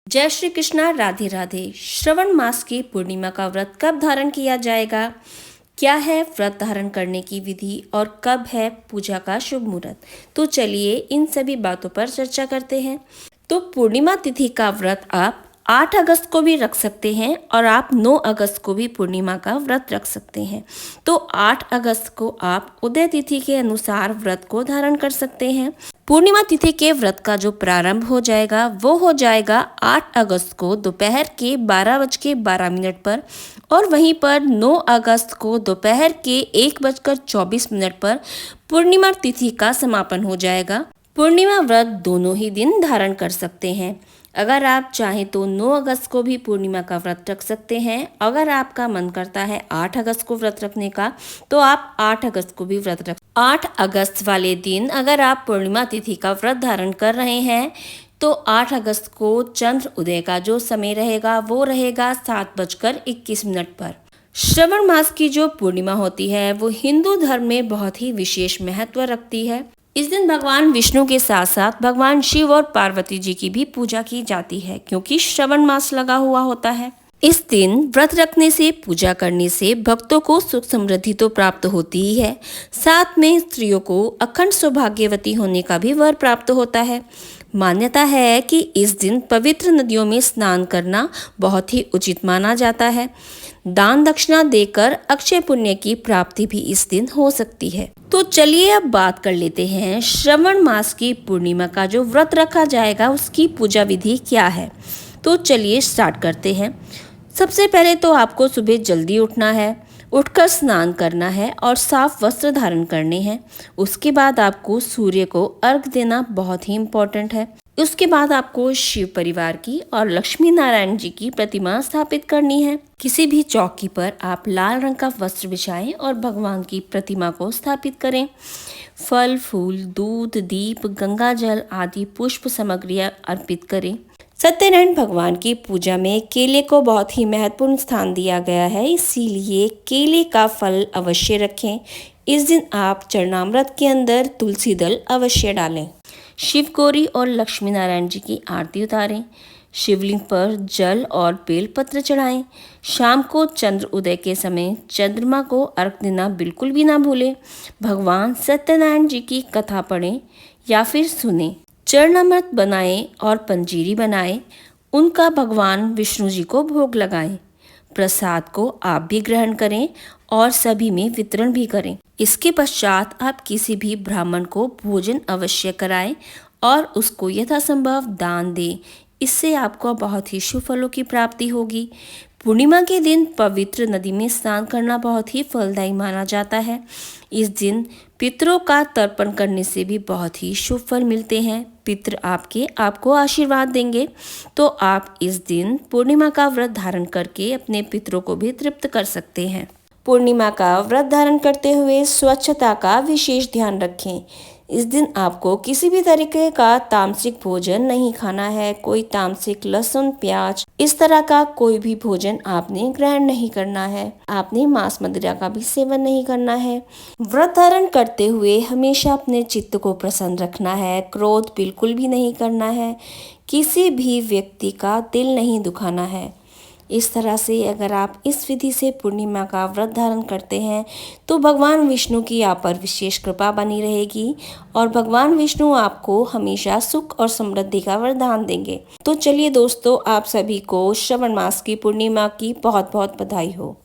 जय श्री कृष्णा, राधे राधे। श्रवण मास की पूर्णिमा का व्रत कब धारण किया जाएगा, क्या है व्रत धारण करने की विधि और कब है पूजा का शुभ मुहूर्त, तो चलिए इन सभी बातों पर चर्चा करते हैं। तो पूर्णिमा तिथि का व्रत आप 8 अगस्त को भी रख सकते हैं और आप 9 अगस्त को भी पूर्णिमा का व्रत रख सकते हैं। तो 8 अगस्त को आप उदय तिथि के अनुसार व्रत को धारण कर सकते हैं। पूर्णिमा तिथि के व्रत का जो प्रारंभ हो जाएगा वो हो जाएगा 8 अगस्त को दोपहर के 12:12 पर और वहीं पर 9 अगस्त को दोपहर के 1:24 पर पूर्णिमा तिथि का समापन हो जाएगा। पूर्णिमा व्रत दोनों ही दिन धारण कर सकते हैं। अगर आप चाहें तो 9 अगस्त को भी पूर्णिमा का व्रत रख सकते हैं। अगर आपका मन करता है 8 अगस्त को व्रत रखने का तो आप 8 अगस्त को भी व्रत रख 8 अगस्त वाले दिन अगर आप पूर्णिमा तिथि का व्रत धारण कर रहे हैं तो 8 अगस्त को चंद्र उदय का जो समय रहेगा वो रहेगा 7:21 पर। श्रवण मास की जो पूर्णिमा होती है वो हिंदू धर्म में बहुत ही विशेष महत्व रखती है। इस दिन भगवान विष्णु के साथ साथ भगवान शिव और पार्वती जी की भी पूजा की जाती है क्योंकि श्रवण मास लगा हुआ होता है। इस दिन व्रत रखने से, पूजा करने से भक्तों को सुख समृद्धि तो प्राप्त होती ही है, साथ में स्त्रियों को अखंड सौभाग्यवती होने का भी वर प्राप्त होता है। मान्यता है कि इस दिन पवित्र नदियों में स्नान करना बहुत ही उचित माना जाता है। दान दक्षिणा देकर अक्षय पुण्य की प्राप्ति भी इस दिन हो सकती है। तो चलिए अब बात कर लेते हैं श्रवण मास की पूर्णिमा का जो व्रत रखा जाएगा उसकी पूजा विधि क्या है। तो चलिए स्टार्ट करते हैं। सबसे पहले तो आपको सुबह जल्दी उठना है, उठकर स्नान करना है और साफ वस्त्र धारण करने हैं। उसके बाद आपको सूर्य को अर्घ देना बहुत ही इम्पोर्टेंट है। उसके बाद आपको शिव परिवार की और लक्ष्मी नारायण जी की प्रतिमा स्थापित करनी है। किसी भी चौकी पर आप लाल रंग का वस्त्र बिछाएं और भगवान की प्रतिमा को स्थापित करें। फल, फूल, दूध, दीप, गंगा जल आदि पुष्प सामग्रियां अर्पित करें। सत्यनारायण भगवान की पूजा में केले को बहुत ही महत्वपूर्ण स्थान दिया गया है, इसीलिए केले का फल अवश्य रखें। इस दिन आप चरणामृत के अंदर तुलसी दल अवश्य डालें। शिव गौरी और लक्ष्मी नारायण जी की आरती उतारें। शिवलिंग पर जल और बेलपत्र चढ़ाएं। शाम को चंद्र उदय के समय चंद्रमा को अर्घ देना बिल्कुल भी ना भूलें। भगवान सत्यनारायण जी की कथा पढ़ें या फिर सुनें। चरणामृत बनाएं और पंजीरी बनाएं, उनका भगवान विष्णु जी को भोग लगाएं। प्रसाद को आप भी ग्रहण करें और सभी में वितरण भी करें। इसके पश्चात आप किसी भी ब्राह्मण को भोजन अवश्य कराएं और उसको यथासंभव दान दें। इससे आपको बहुत ही शुभ फलों की प्राप्ति होगी। पूर्णिमा के दिन पवित्र नदी में स्नान करना बहुत ही फलदायी माना जाता है। इस दिन पितरों का तर्पण करने से भी बहुत ही शुभ फल मिलते हैं। पितर आपको आशीर्वाद देंगे। तो आप इस दिन पूर्णिमा का व्रत धारण करके अपने पितरों को भी तृप्त कर सकते हैं। पूर्णिमा का व्रत धारण करते हुए स्वच्छता का विशेष ध्यान रखें। इस दिन आपको किसी भी तरीके का तामसिक भोजन नहीं खाना है। कोई तामसिक लहसुन, प्याज इस तरह का कोई भी भोजन आपने ग्रहण नहीं करना है। आपने मांस मदिरा का भी सेवन नहीं करना है। व्रत धारण करते हुए हमेशा अपने चित्त को प्रसन्न रखना है। क्रोध बिल्कुल भी नहीं करना है। किसी भी व्यक्ति का दिल नहीं दुखाना है। इस तरह से अगर आप इस विधि से पूर्णिमा का व्रत धारण करते हैं तो भगवान विष्णु की आप पर विशेष कृपा बनी रहेगी और भगवान विष्णु आपको हमेशा सुख और समृद्धि का वरदान देंगे। तो चलिए दोस्तों, आप सभी को श्रवण मास की पूर्णिमा की बहुत बहुत बधाई हो।